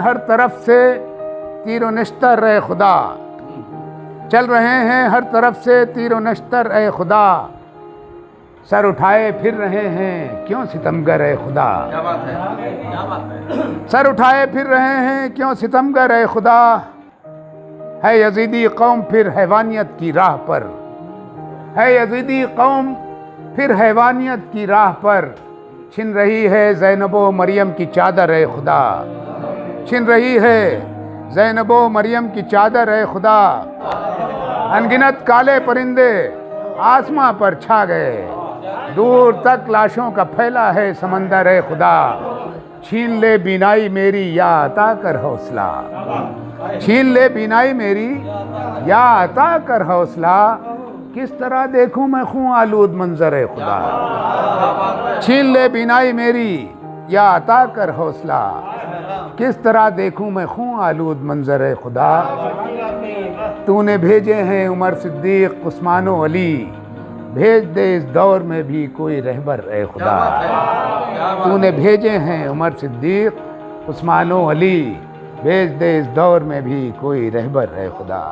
हर तरफ से तीर व नश्तर ए खुदा, चल रहे हैं हर तरफ से तीर व नश्तर ए खुदा, सर उठाए फिर रहे हैं क्यों सितमगर ए खुदा। क्या बात है, क्या बात है। सर उठाए फिर रहे हैं क्यों सितमगर ए खुदा, है यजीदी कौम फिर हैवानियत की राह पर, है यजीदी कौम फिर हैवानियत की राह पर, छिन रही है ज़ैनबो मरियम की चादर ए खुदा, छिन रही है ज़ैनबो मरियम की चादर ए खुदा। अनगिनत काले परिंदे आसमां पर छा गए, दूर तक लाशों का फैला है समंदर ए खुदा, छीन ले बीनाई मेरी या अता कर हौसला, छीन ले बीनाई मेरी या अता कर हौसला, किस तरह देखूं मैं खून आलूद मंजर ए खुदा, छीन ले बीनाई मेरी या अता कर हौसला, किस तरह देखूं मैं खून आलूद मंजर ए खुदा। तूने भेजे हैं उमर सिद्दीक उस्मान व अली, भेज दे इस दौर में भी कोई रहबर ए खुदा, तूने भेजे हैं उमर सिद्दीक उस्मान व अली, भेज दे इस दौर में भी कोई रहबर ए खुदा।